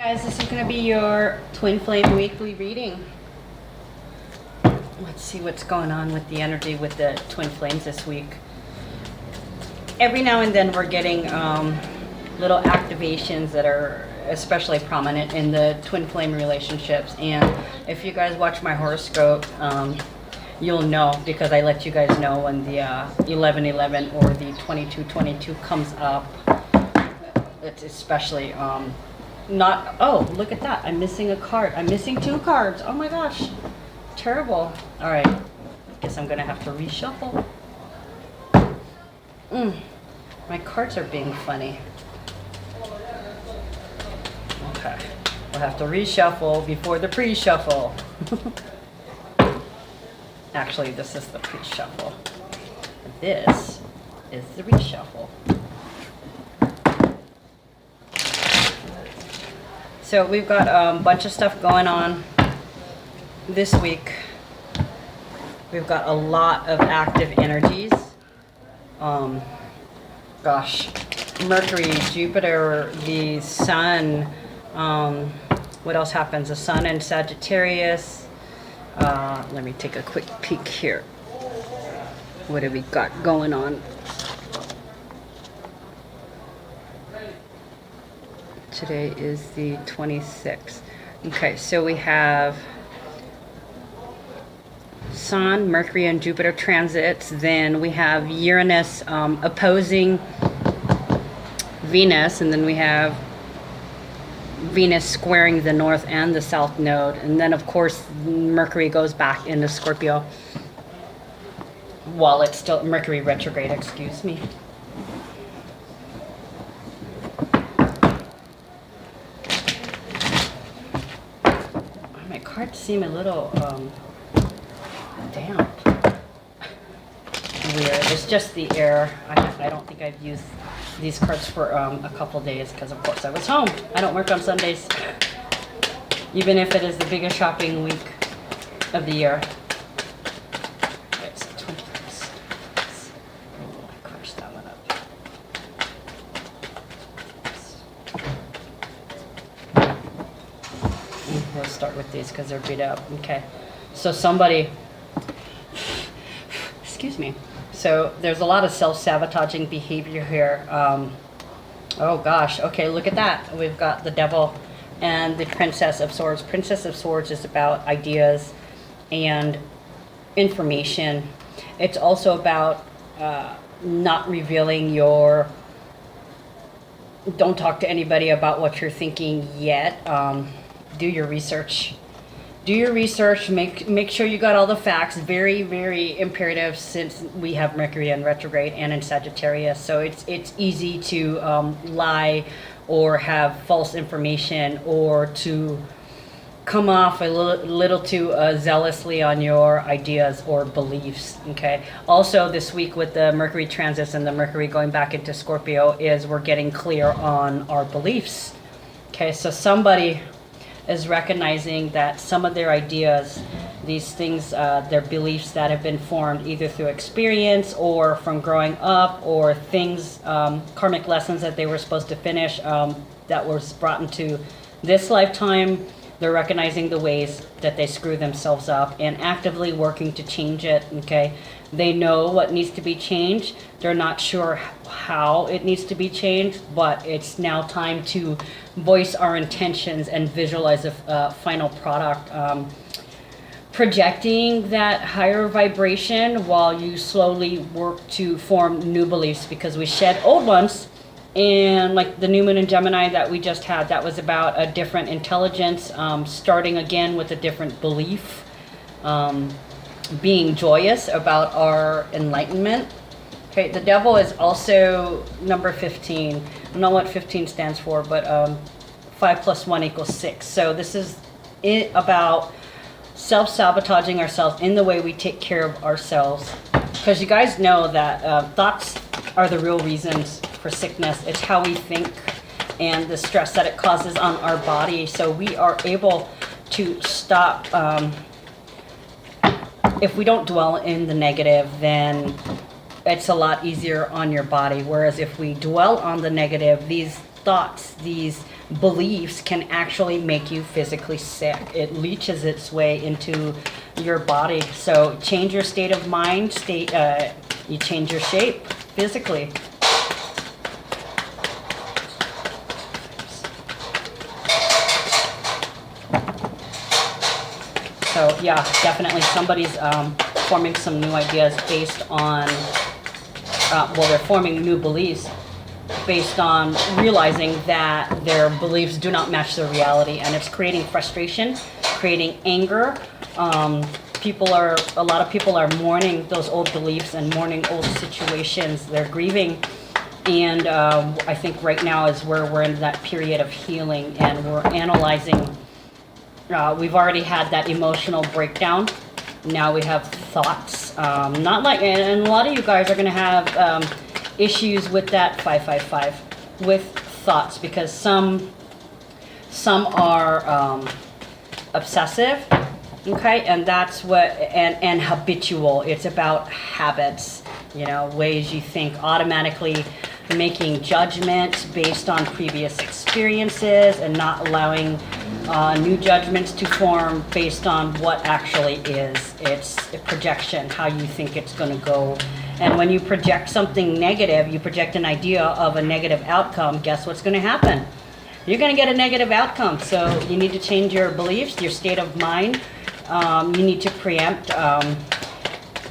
Guys, this is going to be your Twin Flame weekly reading. Let's see what's going on with the energy with the Twin Flames this week. Every now and then we're getting little activations that are especially prominent in the Twin Flame relationships. And if you guys watch my horoscope, you'll know, because I let you guys know when the 1111 or the 2222 comes up. It's especially not, oh, look at that. I'm missing a card. I'm missing 2 cards. Oh my gosh. Terrible. All right. Guess I'm going to have to reshuffle. My cards are being funny. Okay. We'll have to reshuffle before the pre-shuffle. Actually, this is the pre-shuffle. This is the reshuffle. So we've got a bunch of stuff going on this week. We've got a lot of active energies. Gosh, Mercury, Jupiter, the Sun. What else happens? The Sun and Sagittarius. Let me take a quick peek here. What have we got going on? Today is the 26th. Okay, so we have Sun, Mercury, and Jupiter transits. Then we have Uranus opposing Venus, and then we have Venus squaring the north and the south node. And then, of course, Mercury goes back into Scorpio while it's still Mercury retrograde, excuse me. My cards seem a little damp. Weird. It's just the air. I don't think I've used these cards for a couple days because, of course, I was home. I don't work on Sundays, even if it is the biggest shopping week of the year. Right, so 20 bucks. Oh, I crushed that one up. We'll start with these because they're beat up. Okay, so somebody, excuse me. So there's a lot of self-sabotaging behavior here. Oh gosh, okay, look at that. We've got the Devil and the Princess of Swords. Princess of Swords is about ideas and information. It's also about not revealing your, don't talk to anybody about what you're thinking yet. Do your research. Do your research, make sure you got all the facts. Very, very imperative since we have Mercury in retrograde and in Sagittarius. So it's easy to lie or have false information or to come off a little too zealously on your ideas or beliefs, okay? Also this week with the Mercury transits and the Mercury going back into Scorpio is we're getting clear on our beliefs, okay? So somebody is recognizing that some of their ideas, these things, their beliefs that have been formed either through experience or from growing up or things, karmic lessons that they were supposed to finish that was brought into this lifetime, they're recognizing the ways that they screw themselves up and actively working to change it, okay? They know what needs to be changed. They're not sure how it needs to be changed, but it's now time to voice our intentions and visualize a final product. Projecting that higher vibration while you slowly work to form new beliefs, because we shed old ones. And like the new moon in Gemini that we just had, that was about a different intelligence, starting again with a different belief, being joyous about our enlightenment. Okay, the Devil is also number 15. I don't know what 15 stands for, but 5 + 1 = 6. So this is it about self-sabotaging ourselves in the way we take care of ourselves. Because you guys know that thoughts are the real reasons for sickness. It's how we think and the stress that it causes on our body. So we are able to stop, if we don't dwell in the negative, then it's a lot easier on your body. Whereas if we dwell on the negative, these thoughts, these beliefs can actually make you physically sick. It leaches its way into your body. So change your state of mind, you change your shape physically. So yeah, definitely somebody's forming some new ideas based on, well, they're forming new beliefs based on realizing that their beliefs do not match their reality, and it's creating frustration, creating anger. A lot of people are mourning those old beliefs and mourning old situations. They're grieving, and I think right now is where we're in that period of healing, and we're analyzing. We've already had that emotional breakdown. Now we have thoughts. Not like, and a lot of you guys are going to have issues with that 555 with thoughts, because some are obsessive, okay, and that's what, and habitual. It's about habits, you know, ways you think, automatically making judgments based on previous experiences and not allowing new judgments to form based on what actually is. It's a projection, how you think it's going to go. And when you project something negative, you project an idea of a negative outcome, guess what's going to happen? You're going to get a negative outcome. So you need to change your beliefs, your state of mind. You need to preempt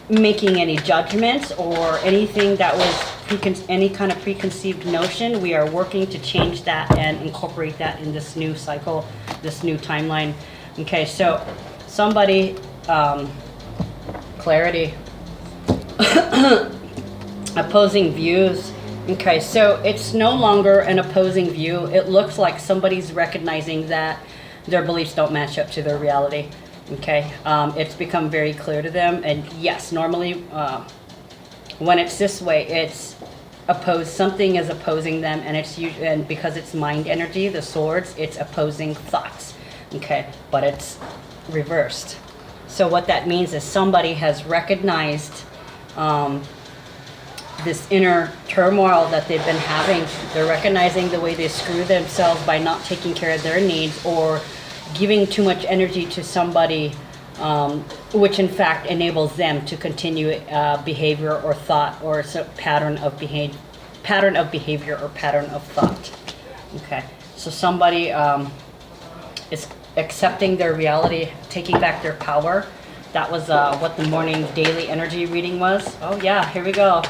making any judgments or anything that was any kind of preconceived notion. We are working to change that and incorporate that in this new cycle, this new timeline. Okay, so somebody, clarity. Opposing views. Okay, so it's no longer an opposing view. It looks like somebody's recognizing that their beliefs don't match up to their reality. Okay, it's become very clear to them. And yes, normally when it's this way, it's opposed. Something is opposing them, and and because it's mind energy, the swords, it's opposing thoughts. Okay, but it's reversed. So what that means is somebody has recognized this inner turmoil that they've been having. They're recognizing the way they screw themselves by not taking care of their needs or giving too much energy to somebody, which in fact enables them to continue behavior or thought or pattern of behavior or pattern of thought. Okay, so somebody is accepting their reality, taking back their power. That was what the morning daily energy reading was. Oh yeah, here we go.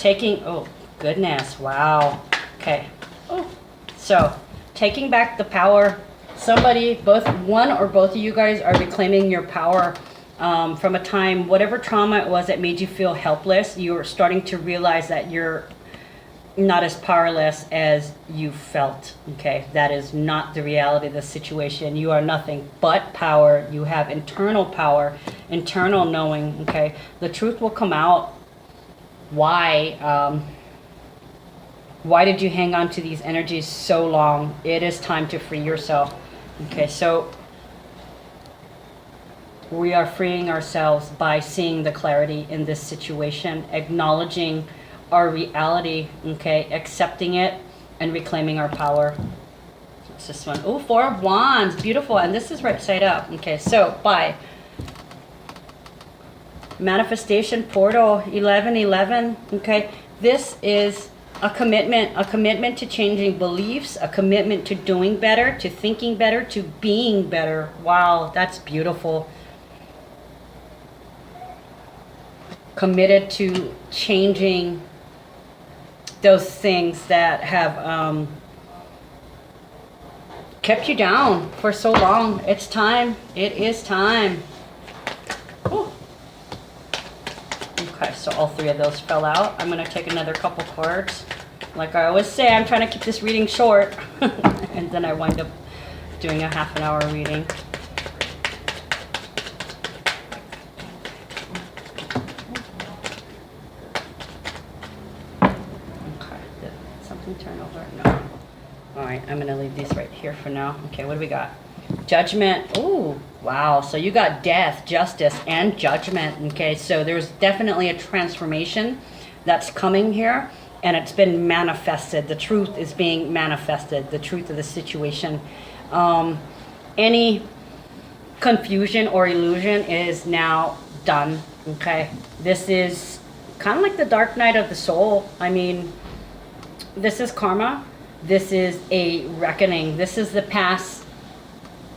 Oh goodness, wow. Okay. Oh, so taking back the power. Somebody, one or both of you guys are reclaiming your power from a time, whatever trauma it was that made you feel helpless. You are starting to realize that you're not as powerless as you felt. Okay, that is not the reality of the situation. You are nothing but power. You have internal power, internal knowing. Okay, the truth will come out. Why did you hang on to these energies so long? It is time to free yourself. Okay, so we are freeing ourselves by seeing the clarity in this situation, acknowledging our reality, okay, accepting it, and reclaiming our power. What's this one? Oh, 4 of Wands, beautiful, and this is right side up. Okay, so by manifestation portal 1111, okay, this is a commitment to changing beliefs, a commitment to doing better, to thinking better, to being better. Wow, that's beautiful. Committed to changing those things that have kept you down for so long. It's time. It is time. Ooh. Okay, so all 3 of those fell out. I'm going to take another couple cards. Like I always say, I'm trying to keep this reading short. And then I wind up doing a half an hour reading. Okay, did something turn over? No. Alright, I'm going to leave these right here for now. Okay, what do we got? Judgment. Ooh, wow. So you got death, justice, and judgment. Okay, so there's definitely a transformation that's coming here. and it's been manifested. The truth is being manifested, the truth of the situation. Any confusion or illusion is now done, okay? This is kind of like the dark night of the soul. I mean, this is karma. This is a reckoning. This is the past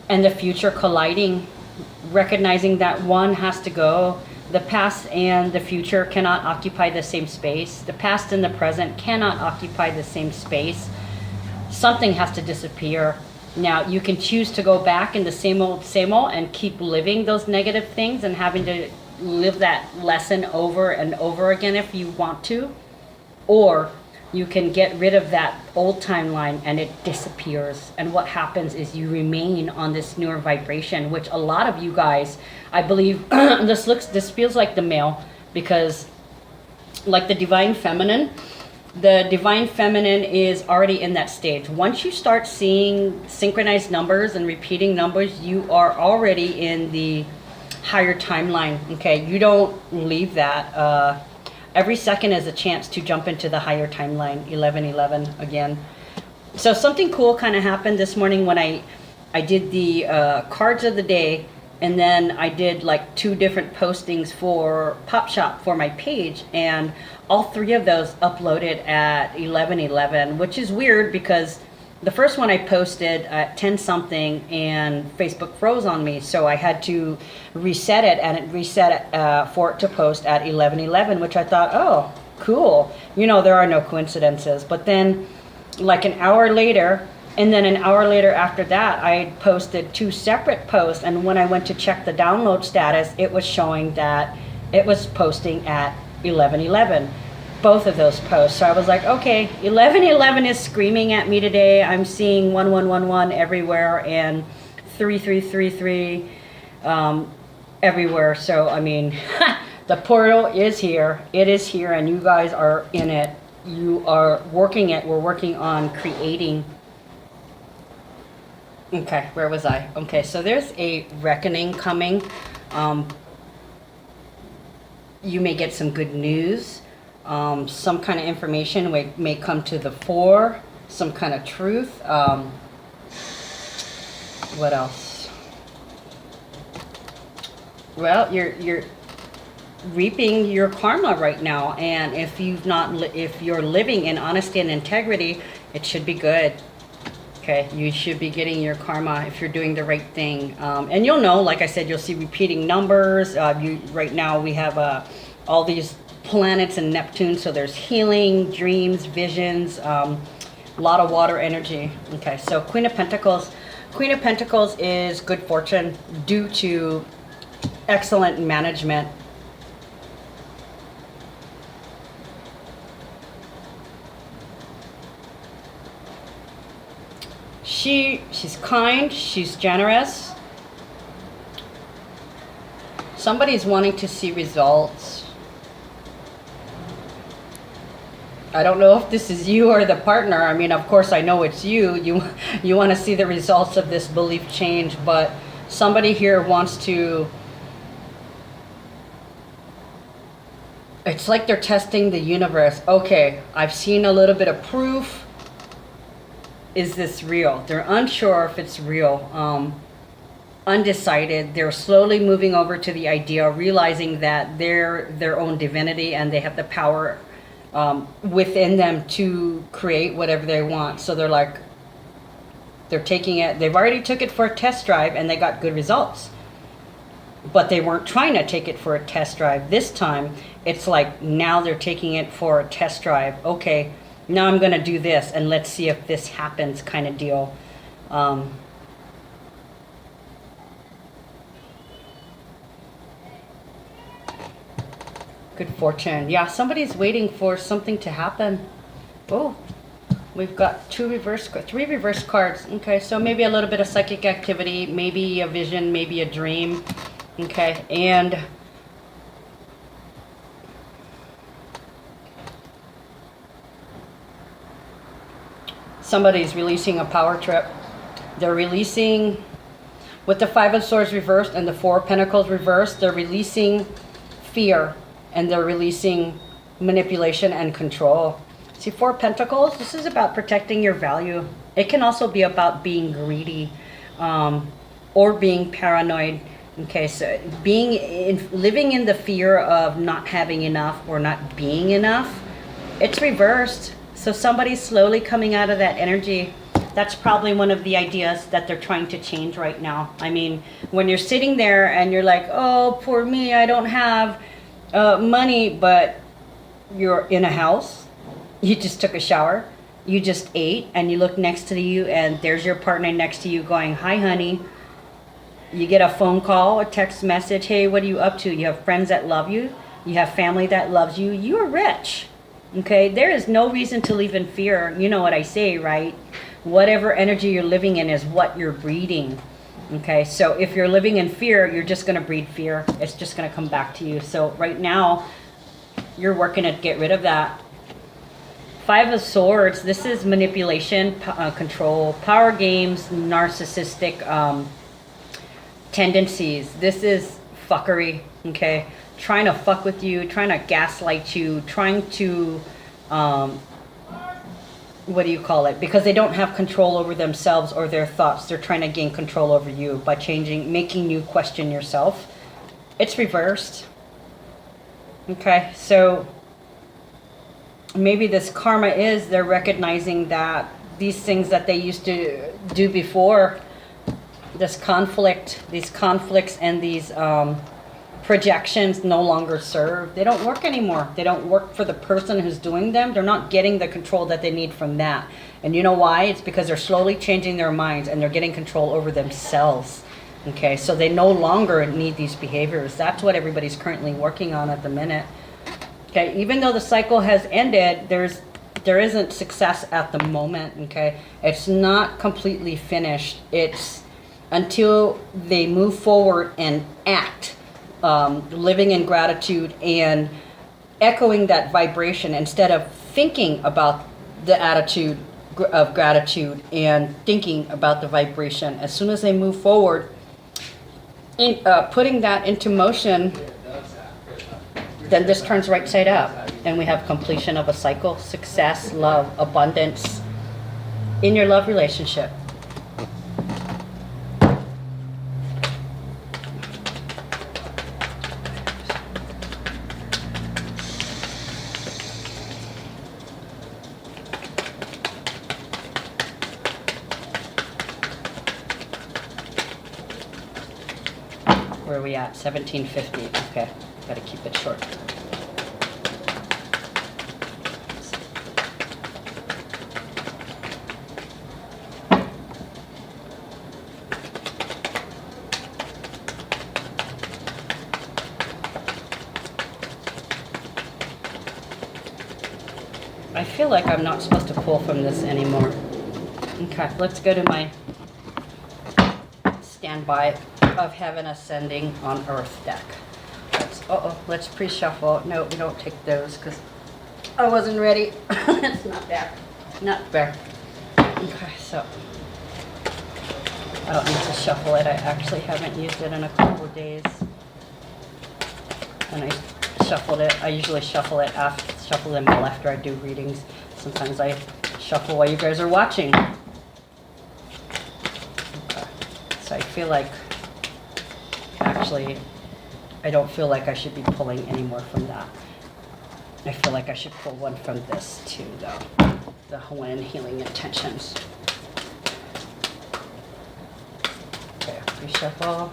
and the future colliding, recognizing that one has to go. The past and the future cannot occupy the same space. The past and the present cannot occupy the same space. Something has to disappear. Now, you can choose to go back in the same old, and keep living those negative things and having to live that lesson over and over again if you want to. Or you can get rid of that old timeline and it disappears. And what happens is you remain on this newer vibration, which a lot of you guys, I believe, this feels like the male, because like the divine feminine is already in that stage. Once you start seeing synchronized numbers and repeating numbers, you are already in the higher timeline. Okay, you don't leave that. Every second is a chance to jump into the higher timeline, 1111 again. So something cool kind of happened this morning when I did the cards of the day, and then I did like 2 different postings for Pop Shop for my page, and all 3 of those uploaded at 11:11, which is weird because the first one I posted at 10 something and Facebook froze on me, so I had to reset it, and it reset for it to post at 11:11, which I thought, oh, cool. You know, there are no coincidences. But then like an hour later, and then an hour later after that, I posted 2 separate posts, and when I went to check the download status, it was showing that it was posting at 11:11, both of those posts. So I was like, okay, 11:11 is screaming at me today. I'm seeing 1111 everywhere and 3333 everywhere. So I mean, the portal is here. It is here, and you guys are in it. You are working it. We're working on creating. Okay, where was I? Okay, so there's a reckoning coming. You may get some good news. Some kind of information may come to the fore. Some kind of truth. What else? Well, you're reaping your karma right now, and if you're living in honesty and integrity, it should be good. Okay, you should be getting your karma if you're doing the right thing. And you'll know, like I said, you'll see repeating numbers. Right now we have all these planets in Neptune, so there's healing, dreams, visions, a lot of water energy. Okay, so Queen of Pentacles. Queen of Pentacles is good fortune due to excellent management. She's kind, she's generous. Somebody's wanting to see results. I don't know if this is you or the partner. I mean, of course I know it's you. You want to see the results of this belief change, but somebody here wants to, it's like they're testing the universe. Okay, I've seen a little bit of proof. Is this real? They're unsure if it's real. Undecided. They're slowly moving over to the idea, realizing that they're their own divinity and they have the power within them to create whatever they want. So they're like, they're taking it. They've already took it for a test drive and they got good results. But they weren't trying to take it for a test drive. This time, it's like now they're taking it for a test drive. Okay, now I'm going to do this and let's see if this happens, kind of deal. Good fortune. Yeah, somebody's waiting for something to happen. Oh, we've got three reverse cards. Okay, so maybe a little bit of psychic activity, maybe a vision, maybe a dream. Okay, and somebody's releasing a power trip. They're releasing, with the Five of Swords reversed and the Four of Pentacles reversed, they're releasing fear and they're releasing manipulation and control. See, Four of Pentacles, this is about protecting your value. It can also be about being greedy or being paranoid. Okay, so living in the fear of not having enough or not being enough, it's reversed. So somebody's slowly coming out of that energy. That's probably one of the ideas that they're trying to change right now. I mean, when you're sitting there and you're like, oh, poor me, I don't have money, but you're in a house, you just took a shower, you just ate, and you look next to you and there's your partner next to you going, hi, honey. You get a phone call, a text message, hey, what are you up to? You have friends that love you. You have family that loves you. You are rich. Okay, there is no reason to live in fear. You know what I say, right? Whatever energy you're living in is what you're breeding. Okay, so if you're living in fear, you're just going to breed fear. It's just going to come back to you. So right now, you're working to get rid of that. Five of Swords, this is manipulation, control, power games, narcissistic tendencies. This is fuckery, okay? Trying to fuck with you, trying to gaslight you, trying to, what do you call it? Because they don't have control over themselves or their thoughts. They're trying to gain control over you by making you question yourself. It's reversed. Okay, so maybe this karma is they're recognizing that these things that they used to do before, this conflict, these conflicts and these projections no longer serve. They don't work anymore. They don't work for the person who's doing them. They're not getting the control that they need from that. And you know why? It's because they're slowly changing their minds and they're getting control over themselves. Okay, so they no longer need these behaviors. That's what everybody's currently working on at the minute. Okay, even though the cycle has ended, there isn't success at the moment. Okay, it's not completely finished. It's until they move forward and act. Living in gratitude and echoing that vibration instead of thinking about the attitude of gratitude and thinking about the vibration. As soon as they move forward, putting that into motion, then this turns right side up and we have completion of a cycle, success, love, abundance in your love relationship. Where are we at? 1750. Okay, gotta keep it short. I feel like I'm not supposed to pull from this anymore. Okay, let's go to my standby of Heaven Ascending on Earth deck. Let's pre-shuffle. No, we don't take those because I wasn't ready. It's not there. Not there. Okay, so I don't need to shuffle it. I actually haven't used it in a couple of days. And I shuffled it. I usually shuffle them all after I do readings. Sometimes I shuffle while you guys are watching. Okay. So I feel like actually, I don't feel like I should be pulling any more from that. I feel like I should pull one from this too, though. The Hawaiian Healing Intentions. Okay, reshuffle.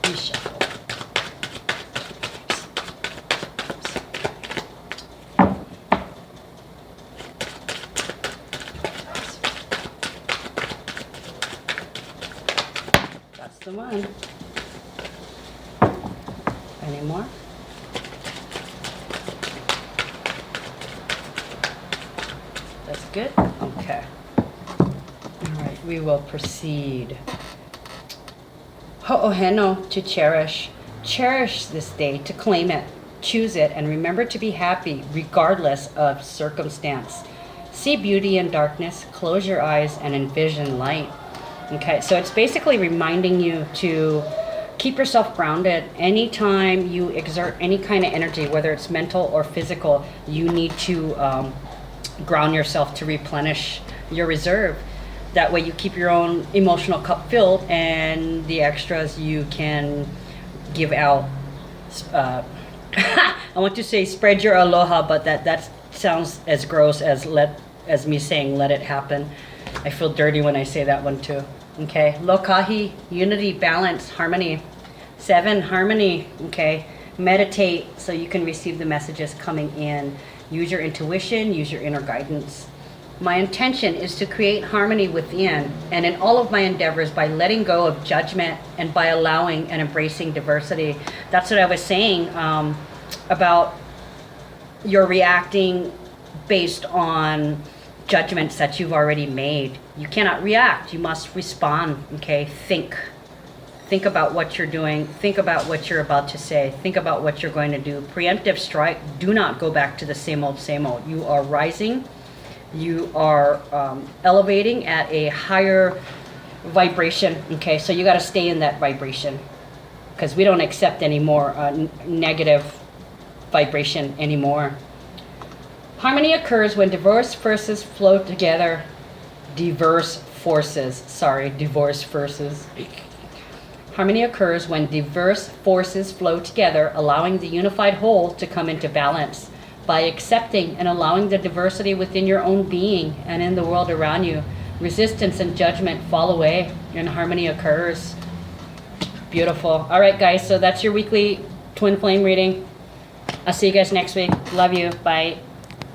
Reshuffle. The one. Any more? That's good? Okay. All right, we will proceed. Ho'oheno, to cherish. Cherish this day, to claim it, choose it, and remember to be happy regardless of circumstance. See beauty in darkness, close your eyes, and envision light. Okay, so it's basically reminding you to keep yourself grounded. Anytime you exert any kind of energy, whether it's mental or physical, you need to ground yourself to replenish your reserve. That way you keep your own emotional cup filled, and the extras you can give out. I want to say spread your aloha, but that sounds as gross as me saying let it happen. I feel dirty when I say that one too. Okay, lokahi, unity, balance, harmony. 7, harmony. Okay, meditate so you can receive the messages coming in. Use your intuition, use your inner guidance. My intention is to create harmony within and in all of my endeavors by letting go of judgment and by allowing and embracing diversity. That's what I was saying about you're reacting based on judgments that you've already made. You cannot react, you must respond. Okay, think about what you're doing, think about what you're about to say, think about what you're going to do. Preemptive strike, do not go back to the same old. You are rising, you are elevating at a higher vibration. Okay, so you got to stay in that vibration, because we don't accept any more negative vibration anymore. Harmony occurs when diverse forces flow together. Divorce forces. Harmony occurs when diverse forces flow together, allowing the unified whole to come into balance. By accepting and allowing the diversity within your own being and in the world around you, resistance and judgment fall away and harmony occurs. Beautiful. All right, guys, so that's your weekly twin flame reading. I'll see you guys next week. Love you. Bye.